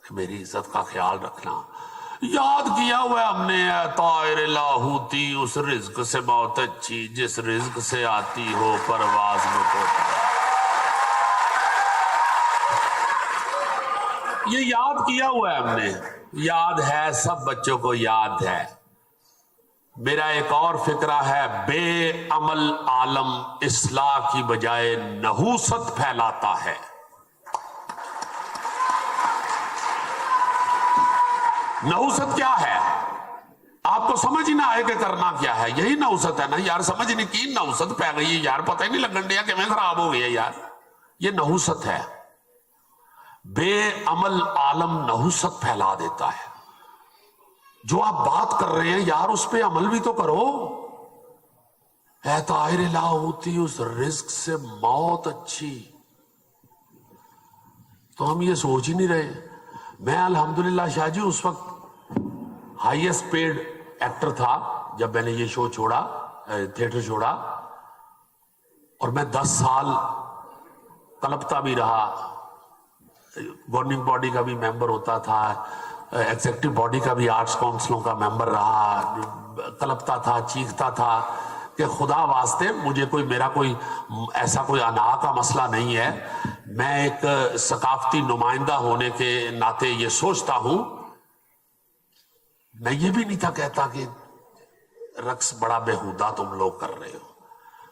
کہ میری عزت کا خیال رکھنا. یاد کیا ہوا ہم نے طائر لاہوتی اس رزق سے بہت اچھی جس رزق سے آتی ہو پرواز میں کوتا. یہ یاد کیا ہوا ہے ہم نے, یاد ہے, سب بچوں کو یاد ہے. میرا ایک اور فکرہ ہے, بے عمل عالم اصلاح کی بجائے نحوست پھیلاتا ہے. نحوست کیا ہے؟ آپ کو سمجھ ہی نہ آئے کہ کرنا کیا ہے, یہی نحوست ہے نا یار. سمجھ نہیں کی نحوست پہ گئی ہے یار, پتہ ہی نہیں لگن دیا کہ میں خراب ہو گیا یار. یہ نحوست ہے. بے عمل عالم نحوست پھیلا دیتا ہے. جو آپ بات کر رہے ہیں یار اس پہ عمل بھی تو کرو. اے طائر لاہوتی اس رزق سے موت اچھی. تو ہم یہ سوچ ہی نہیں رہے. میں الحمدللہ شاہ جی اس وقت ہائیسٹ پیڈ ایکٹر تھا جب میں نے یہ شو چھوڑا, تھیٹر چھوڑا, اور میں 10 سال کلپتا بھی رہا, گورننگ باڈی کا بھی ممبر ہوتا تھا, ایگزیکٹو باڈی کا بھی آرٹس کونسلوں کا ممبر رہا, کلپتا تھا, چیختا تھا کہ خدا واسطے مجھے کوئی میرا کوئی ایسا کوئی انا کا مسئلہ نہیں ہے. میں ایک ثقافتی نمائندہ ہونے کے ناطے یہ سوچتا ہوں. میں یہ بھی نہیں تھا کہتا کہ رقص بڑا بےہودہ تم لوگ کر رہے ہو.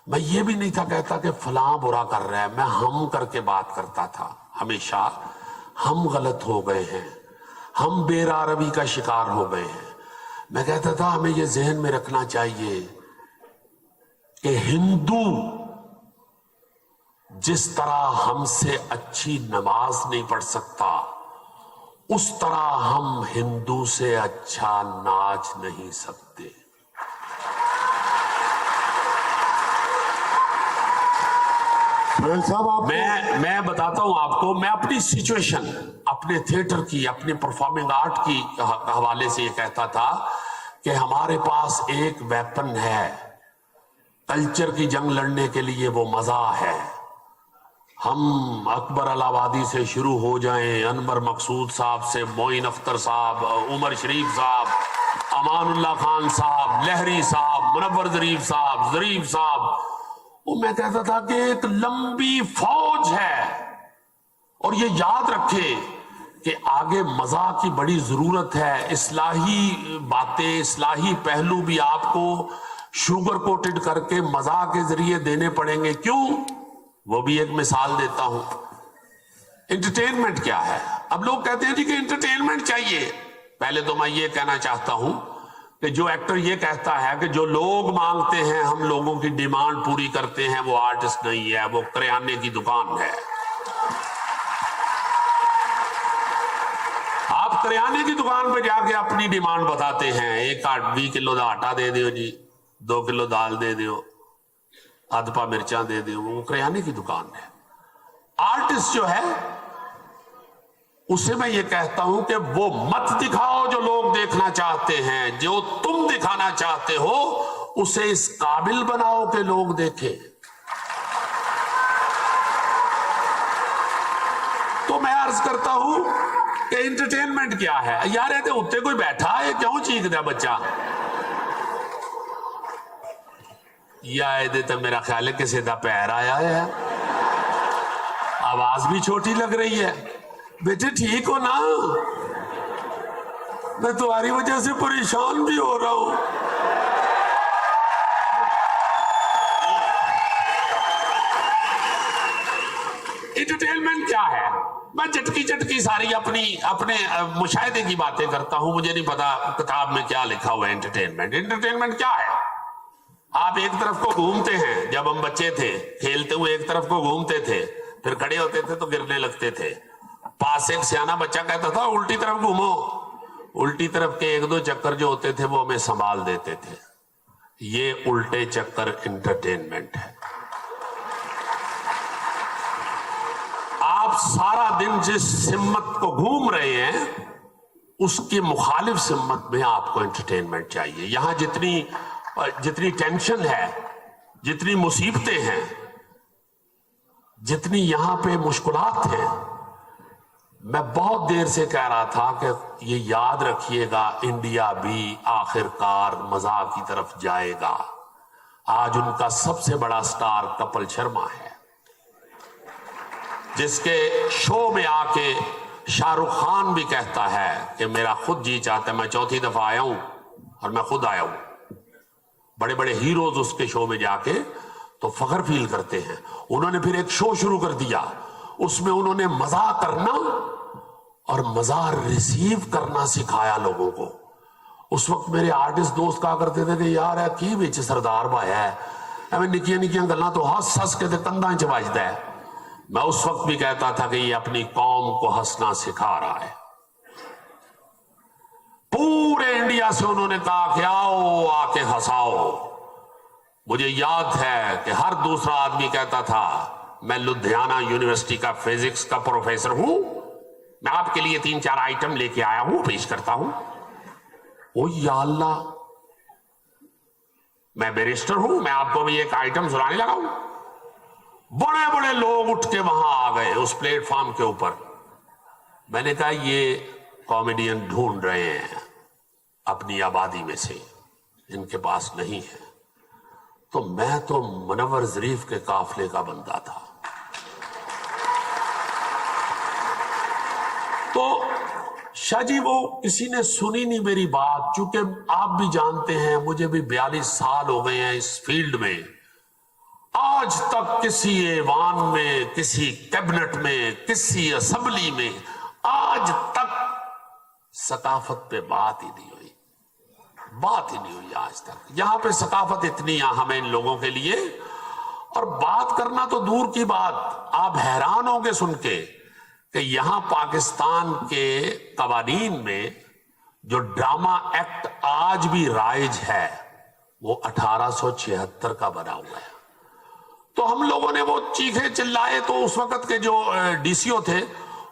میں یہ بھی نہیں تھا کہتا کہ فلاں برا کر رہا ہے. میں ہم کر کے بات کرتا تھا ہمیشہ. ہم غلط ہو گئے ہیں, ہم بے روی کا شکار ہو گئے ہیں. میں کہتا تھا ہمیں یہ ذہن میں رکھنا چاہیے کہ ہندو جس طرح ہم سے اچھی نماز نہیں پڑھ سکتا, اس طرح ہم ہندو سے اچھا ناچ نہیں سکتے. میں بتاتا ہوں آپ کو, میں اپنی سچویشن اپنے تھیٹر کی, اپنے پرفارمنگ آرٹ کی حوالے سے یہ کہتا تھا کہ ہمارے پاس ایک ویپن ہے کلچر کی جنگ لڑنے کے لیے, وہ مزہ ہے. ہم اکبر الہوادی سے شروع ہو جائیں, انور مقصود صاحب سے, معین اختر صاحب, عمر شریف صاحب, امان اللہ خان صاحب, لہری صاحب, منور ظریف صاحب, ظریف صاحب, وہ میں کہتا تھا کہ ایک لمبی فوج ہے. اور یہ یاد رکھے کہ آگے مزاح کی بڑی ضرورت ہے. اصلاحی باتیں, اصلاحی پہلو بھی آپ کو شوگر کوٹڈ کر کے مزاح کے ذریعے دینے پڑیں گے. کیوں؟ وہ بھی ایک مثال دیتا ہوں. انٹرٹینمنٹ کیا ہے؟ اب لوگ کہتے ہیں جی کہ انٹرٹینمنٹ چاہیے. پہلے تو میں یہ کہنا چاہتا ہوں کہ جو ایکٹر یہ کہتا ہے کہ جو لوگ مانگتے ہیں ہم لوگوں کی ڈیمانڈ پوری کرتے ہیں, وہ آرٹسٹ نہیں ہے, وہ کریانے کی دکان ہے. آپ کریانے کی دکان پہ جا کے اپنی ڈیمانڈ بتاتے ہیں, 20 کلو آٹا دے دیو جی, 2 کلو دال دے دیو, آدھ پا مرچاں دے دیو. وہ کریانے کی دکان ہے. آرٹسٹ جو ہے اسے میں یہ کہتا ہوں کہ وہ مت دکھاؤ جو لوگ دیکھنا چاہتے ہیں, جو تم دکھانا چاہتے ہو اسے اس قابل بناؤ کہ لوگ دیکھیں. تو میں عرض کرتا ہوں کہ انٹرٹینمنٹ کیا ہے یار؟ یہ اتنے کوئی بیٹھا ہے, کیوں چیخ دیا بچہ؟ یا تو میرا خیال ہے کہ سیدھا پیر آیا ہے, آواز بھی چھوٹی لگ رہی ہے. بیٹے ٹھیک ہو نا؟ میں تمہاری وجہ سے پریشان بھی ہو رہا ہوں. انٹرٹینمنٹ کیا ہے؟ میں چٹکی ساری اپنے مشاہدے کی باتیں کرتا ہوں. مجھے نہیں پتا کتاب میں کیا لکھا ہوا ہے. انٹرٹینمنٹ کیا ہے؟ آپ ایک طرف کو گھومتے ہیں, جب ہم بچے تھے کھیلتے ہوئے ایک طرف کو گھومتے تھے, پھر کھڑے ہوتے تھے تو گرنے لگتے تھے. پاس ایک سیانا بچہ کہتا تھا الٹی طرف گھومو. الٹی طرف کے 1-2 چکر جو ہوتے تھے وہ ہمیں سنبھال دیتے تھے. یہ الٹے چکر انٹرٹینمنٹ ہے. آپ سارا دن جس سمت کو گھوم رہے ہیں اس کی مخالف سمت میں آپ کو انٹرٹینمنٹ چاہیے. یہاں جتنی ٹینشن ہے, جتنی مصیبتیں ہیں, جتنی یہاں پہ مشکلات ہیں, میں بہت دیر سے کہہ رہا تھا کہ یہ یاد رکھیے گا، انڈیا بھی آخر کار مذاق کی طرف جائے گا. آج ان کا سب سے بڑا سٹار کپل شرما ہے، جس کے شو میں آ کے شاہ رخ خان بھی کہتا ہے کہ میرا خود جی چاہتا ہے، میں چوتھی دفعہ آیا ہوں اور میں خود آیا ہوں. بڑے بڑے ہیروز اس کے شو میں جا کے تو فخر فیل کرتے ہیں. انہوں نے پھر ایک شو شروع کر دیا، اس میں انہوں نے مزاح کرنا اور مزاح ریسیو کرنا سکھایا لوگوں کو. اس وقت میرے آرٹسٹ دوست کہا کرتے تھے کہ یار ہے کی بچ سردار بھایا ہے، ایویں نکیاں نکیاں گلاں تو ہس ہس کے کندھاں وچ وجدا ہے. میں اس وقت بھی کہتا تھا کہ یہ اپنی قوم کو ہنسنا سکھا رہا ہے. پورے انڈیا سے انہوں نے کہا کہ آؤ آ کے ہنساؤ. مجھے یاد ہے کہ ہر دوسرا آدمی کہتا تھا میں لدھیانہ یونیورسٹی کا فزکس کا پروفیسر ہوں، میں آپ کے لیے 3-4 آئٹم لے کے آیا ہوں، پیش کرتا ہوں. او یا اللہ، میں بیرسٹر ہوں، میں آپ کو بھی ایک آئٹم سنانے لگا ہوں. بڑے بڑے لوگ اٹھ کے وہاں آ گئے اس پلیٹ فارم کے اوپر. میں نے کہا یہ کامیڈین ڈھونڈ رہے ہیں اپنی آبادی میں سے، ان کے پاس نہیں ہے. تو میں تو منور ظریف کے قافلے کا بندہ تھا. تو شاہ جی وہ کسی نے سنی نہیں میری بات، چونکہ آپ بھی جانتے ہیں مجھے بھی 42 سال ہو گئے ہیں اس فیلڈ میں. آج تک کسی ایوان میں، کسی کیبنٹ میں، کسی اسمبلی میں آج تک ثقافت پہ بات ہی نہیں ہوئی. بات ہی نہیں ہوئی آج تک. یہاں پہ ثقافت اتنی اہم ہے ان لوگوں کے لیے، اور بات کرنا تو دور کی بات. آپ حیران ہوں گے سن کے کہ یہاں پاکستان کے قوانین میں جو ڈرامہ ایکٹ آج بھی رائج ہے وہ 1876 کا بنا ہوا ہے. تو ہم لوگوں نے وہ چیخے چلائے تو اس وقت کے جو ڈی سی او تھے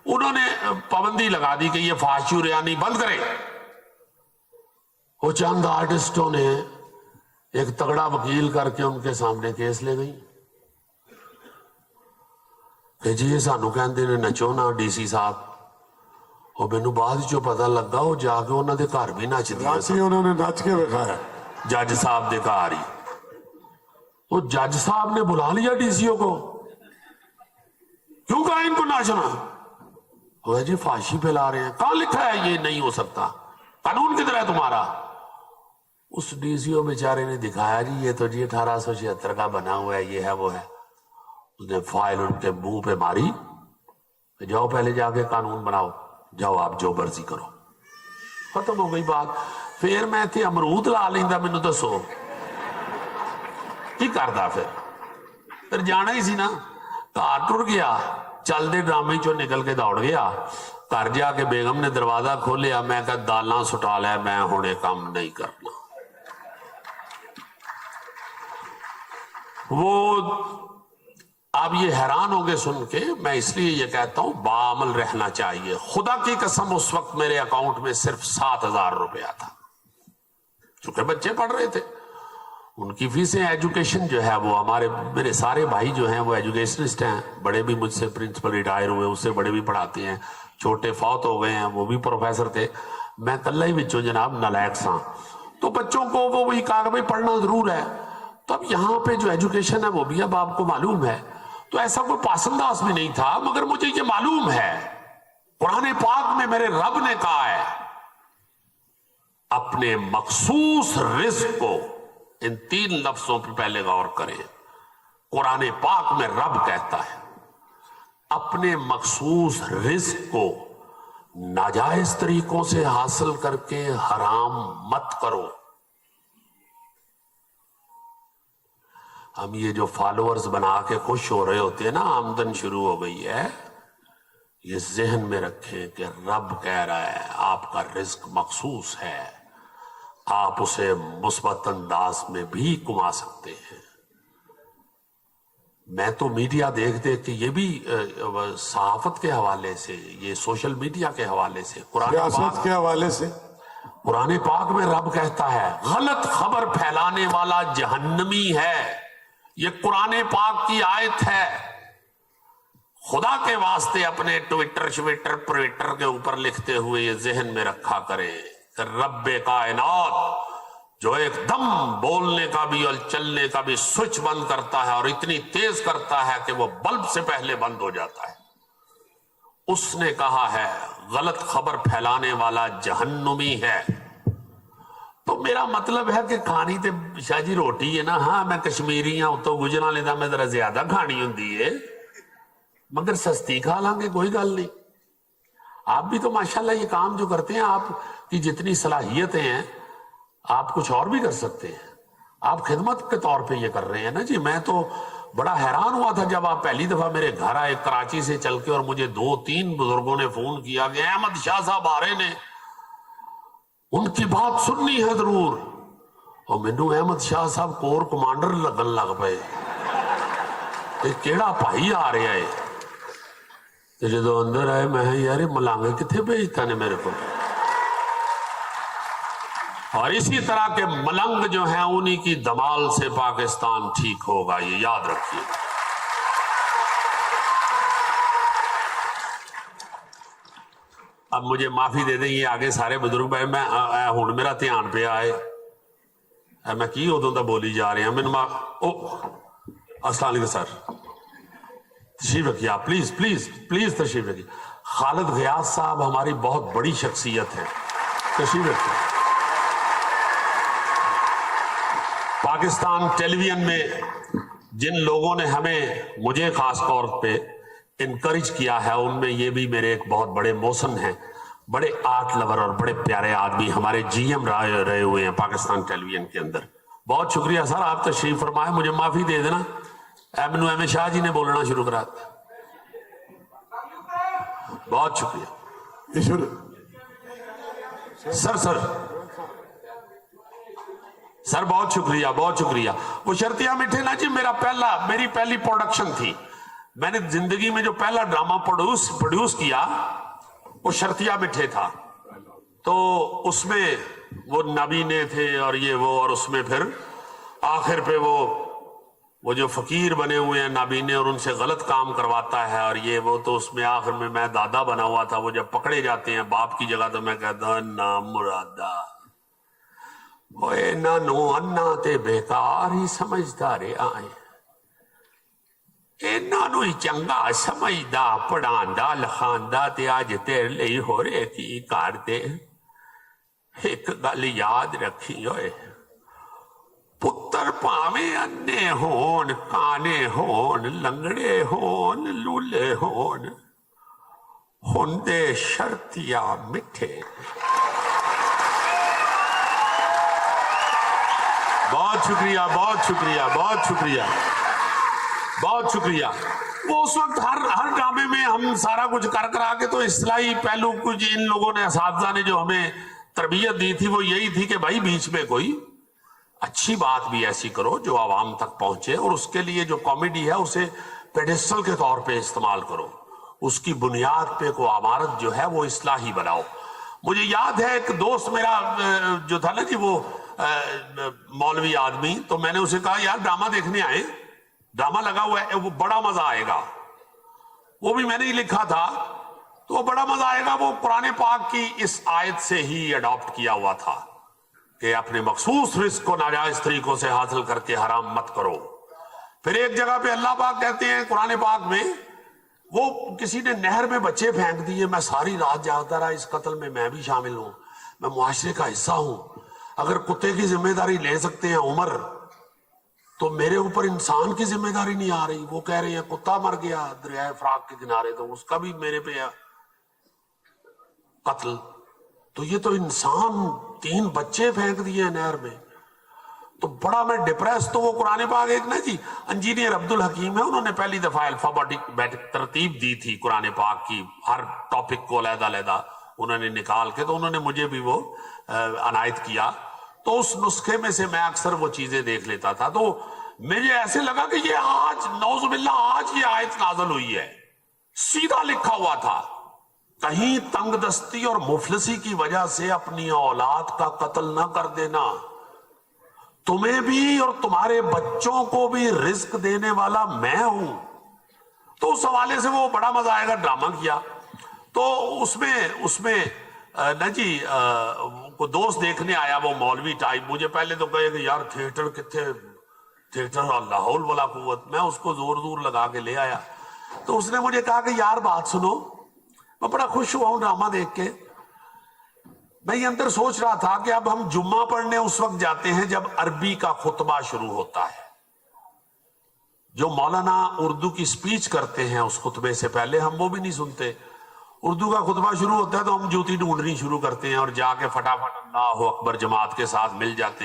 انہوں نے پابندی لگا دی کہ یہ فحاشی و ریانی بند کرے. وہ چند آرٹسٹوں نے ایک تگڑا وکیل کر کے ان کے سامنے کیس لے گئی کہ جی سانو کہندے نے نچو نا ڈی سی صاحب. اور مینوں بعد چوں پتہ لگا وہ جا کے انہوں نے گھر بھی نچ دیا سی. انہوں نے نچ کے دکھایا جج صاحب دے گھر ہی. وہ جج صاحب نے بلا لیا ڈی سی او کو، کیوں کہا ان کو ناچنا؟ وہ جی فحاشی پھیلا رہے ہیں. کہاں لکھا ہے یہ نہیں ہو سکتا؟ قانون کدھر ہے تمہارا؟ اس ڈی سی او بیچارے نے دکھایا جی یہ تو جی 1876 کا بنا ہوا ہے، یہ ہے وہ ہے. اس نے فائل ان کے منہ پہ ماری کہ جاؤ پہلے جا کے قانون بناؤ، جاؤ آپ جو مرضی کرو. ختم ہو گئی بات. پھر میں تھے امرود لا لیندا، مینوں دسو کی کردا؟ پھر جانا ہی سی نا. گھر ٹر گیا، چل دے ڈرامے چوں نکل کے دوڑ گیا. گھر جا کے بیگم نے دروازہ کھولیا، میں کہا دالاں سٹا لیا، میں ہن یہ کام نہیں کرنا. وہ آپ یہ حیران ہوگے سن کے، میں اس لیے یہ کہتا ہوں باعمل رہنا چاہیے. خدا کی قسم اس وقت میرے اکاؤنٹ میں صرف 7,000 روپیہ تھا، چونکہ بچے پڑھ رہے تھے. ان کی فیسیں ایجوکیشن جو ہے وہ میرے سارے بھائی جو ہیں وہ ایجوکیشنسٹ ہیں. بڑے بھی مجھ سے پرنسپل ریٹائر ہوئے، اس سے بڑے بھی پڑھاتے ہیں. چھوٹے فوت ہو گئے ہیں، وہ بھی پروفیسر تھے. میں کلہ ہی بچوں جناب نالائق ساں. تو بچوں کو وہ وہی کہا کہ بھائی پڑھنا ضرور ہے. تو اب یہاں پہ جو ایجوکیشن ہے وہ بھی اب آپ کو معلوم ہے. تو ایسا کوئی پاسنداز بھی نہیں تھا، مگر مجھے یہ معلوم ہے قرآن پاک میں میرے رب نے کہا ہے اپنے مخصوص رزق کو. ان 3 لفظوں پہ پہلے غور کریں. قرآن پاک میں رب کہتا ہے اپنے مخصوص رزق کو ناجائز طریقوں سے حاصل کر کے حرام مت کرو. ہم یہ جو فالوورز بنا کے خوش ہو رہے ہوتے ہیں نا، آمدن شروع ہو گئی ہے، یہ ذہن میں رکھیں کہ رب کہہ رہا ہے آپ کا رزق مخصوص ہے، آپ اسے مثبت انداز میں بھی کما سکتے ہیں. میں تو میڈیا دیکھ دیکھ کے یہ بھی صحافت کے حوالے سے، یہ سوشل میڈیا کے حوالے سے، سیاست کے حوالے سے، قرآن پاک میں رب کہتا ہے غلط خبر پھیلانے والا جہنمی ہے. یہ قرآن پاک کی آیت ہے. خدا کے واسطے اپنے ٹویٹر کے اوپر لکھتے ہوئے یہ ذہن میں رکھا کرے کہ رب کائنات جو ایک دم بولنے کا بھی اور چلنے کا بھی سوئچ بند کرتا ہے اور اتنی تیز کرتا ہے کہ وہ بلب سے پہلے بند ہو جاتا ہے، اس نے کہا ہے غلط خبر پھیلانے والا جہنمی ہے۔ تو میرا مطلب ہے کہ کھانی تے شاہ جی روٹی ہے نا، ہاں میں کشمیری ہوں تو گجرا لینا میں ذرا زیادہ کھانی ہوندی ہے، مگر سستی کھا لیں گے کوئی گل نہیں۔ آپ بھی تو ماشاءاللہ یہ کام جو کرتے ہیں، آپ کی جتنی صلاحیتیں ہیں آپ کچھ اور بھی کر سکتے ہیں، آپ خدمت کے طور پہ یہ کر رہے ہیں نا جی۔ میں تو بڑا حیران ہوا تھا جب آپ پہلی دفعہ میرے گھر آئے کراچی سے چل کے، اور مجھے 2-3 بزرگوں نے فون کیا کہ احمد شاہ صاحب آ رہے نے، ان کی بات سننی ہے ضرور۔ اور مینوں احمد شاہ صاحب کور کمانڈر لگن لگ پے کہ کیڑا بھائی آ رہا ہے۔ تو جدو اندر آئے میں یار ملانگے کتنے بھیجتا نے میرے کو۔ اور اسی طرح کے ملنگ جو ہیں انہی کی دمال سے پاکستان ٹھیک ہوگا، یہ یاد رکھیے۔ اب مجھے معافی دے دیں یہ آگے سارے بزرگ بھائی، میں ہوں میرا دھیان پہ آئے میں کی ادوں دا بولی جا رہے ہیں السلام علیکم سر، تشریف رکھیے آپ، پلیز پلیز پلیز تشریف رکھیے۔ خالد غیاث صاحب ہماری بہت بڑی شخصیت ہے، تشریف رکھیے۔ پاکستان ٹیلی ویژن میں جن لوگوں نے مجھے خاص طور پہ انکریج کیا ہے، ان میں یہ بھی میرے ایک بہت بڑے محسن ہیں، بڑے آرٹ لور اور بڑے پیارے آدمی، ہمارے جی ایم رہے ہوئے ہیں پاکستان ٹیلی ویژن کے اندر۔ بہت شکریہ سر، آپ تشریف فرمائے، مجھے معافی دے دینا، مینوں احمد شاہ جی نے بولنا شروع کرا دیا۔ بہت شکریہ سر سر بہت شکریہ بہت شکریہ۔ وہ شرطیہ میٹھے نا جی میری پہلی پروڈکشن تھی، میں نے زندگی میں جو پہلا ڈرامہ پروڈیوس کیا وہ شرطیہ میٹھے تھا۔ تو اس میں وہ نابینے تھے اور یہ وہ، اور اس میں پھر آخر پہ وہ جو فقیر بنے ہوئے ہیں نابینے اور ان سے غلط کام کرواتا ہے اور یہ وہ، تو اس میں آخر میں دادا بنا ہوا تھا۔ وہ جب پکڑے جاتے ہیں باپ کی جگہ تو میں کہتا ہوں نام مرادا نو انا تے بیکار ہی سمجھدا رہا ہے، انہوں ہی چنگا سمجھدا پڑھاندا لکھاندا تے اج تیرے لئی ہو رہے کی کر دے۔ ایک گل یاد رکھی ہوئے، پتر پاویں انے ہون کانے ہون لنگڑے ہون لولے ہون، ہوندے شرطیہ میٹھے۔ بہت شکریہ بہت شکریہ بہت شکریہ بہت شکریہ۔ وہ اس وقت ہر ڈرامے میں ہم سارا کچھ کرا کے، تو اصلاحی پہلو کچھ ان لوگوں نے اساتذہ نے جو ہمیں تربیت دی تھی وہ یہی تھی کہ بھائی بیچ میں کوئی اچھی بات بھی ایسی کرو جو عوام تک پہنچے، اور اس کے لیے جو کامیڈی ہے اسے پیڈسٹل کے طور پہ استعمال کرو، اس کی بنیاد پہ کوئی عمارت جو ہے وہ اصلاحی بناؤ۔ مجھے یاد ہے ایک دوست میرا جو تھا نا جی، وہ مولوی آدمی، تو میں نے اسے کہا یار ڈرامہ دیکھنے آئے، ڈرامہ لگا ہوا ہے، وہ بڑا مزہ آئے گا۔ وہ بھی میں نے ہی لکھا تھا، تو وہ بڑا مزہ آئے گا وہ قرآن پاک کی اس آیت سے ہی اڈاپٹ کیا ہوا تھا کہ اپنے مخصوص رزق کو ناجائز طریقوں سے حاصل کر کے حرام مت کرو۔ پھر ایک جگہ پہ اللہ پاک کہتے ہیں قرآن پاک میں، وہ کسی نے نہر میں بچے پھینک دیے، میں ساری رات جاگتا رہا، اس قتل میں میں بھی شامل ہوں، میں معاشرے کا حصہ ہوں، اگر کتے کی ذمہ داری لے سکتے ہیں عمر، تو میرے اوپر انسان کی ذمہ داری نہیں آ رہی۔ وہ کہہ رہے ہیں کتا مر گیا دریائے فراق کے کنارے، تو اس کا بھی میرے پہ قتل، تو یہ تو انسان 3 بچے پھینک دیے نہر میں، تو بڑا میں ڈپریس۔ تو وہ قرآن پاک ایک نا جی انجینئر عبد الحکیم ہے، انہوں نے پہلی دفعہ الفابیٹک ترتیب دی تھی قرآن پاک کی، ہر ٹاپک کو علیحدہ علیحدہ انہوں نے نکال کے، تو انہوں نے مجھے بھی وہ عنایت کیا، تو اس نسخے میں سے میں اکثر وہ چیزیں دیکھ لیتا تھا۔ تو مجھے ایسے لگا کہ یہ آج نعوذ باللہ آج یہ آیت نازل ہوئی ہے، سیدھا لکھا ہوا تھا، کہیں تنگ دستی اور مفلسی کی وجہ سے اپنی اولاد کا قتل نہ کر دینا، تمہیں بھی اور تمہارے بچوں کو بھی رزق دینے والا میں ہوں، تو اس حوالے سے وہ بڑا مزہ آئے گا، ڈرامہ کیا. تو اس میں نا جی کو دوست دیکھنے آیا، وہ مولوی ٹائپ. مجھے پہلے تو کہے کہ یار تھیٹر کتنے، تھیٹر اللہ حول ولا قوت. میں اس کو زور دور لگا کے لے آیا. تو اس نے مجھے کہا کہ یار بات سنو. میں بڑا خوش ہوا ہوں ڈرامہ دیکھ کے. میں یہ اندر سوچ رہا تھا کہ اب ہم جمعہ پڑھنے اس وقت جاتے ہیں جب عربی کا خطبہ شروع ہوتا ہے. جو مولانا اردو کی سپیچ کرتے ہیں اس خطبے سے پہلے ہم وہ بھی نہیں سنتے. اردو کا خطبہ شروع ہوتا ہے تو ہم جوتی ڈھونڈنی شروع کرتے ہیں اور جا کے فٹافٹ اللہ اکبر جماعت کے ساتھ مل جاتے ہیں.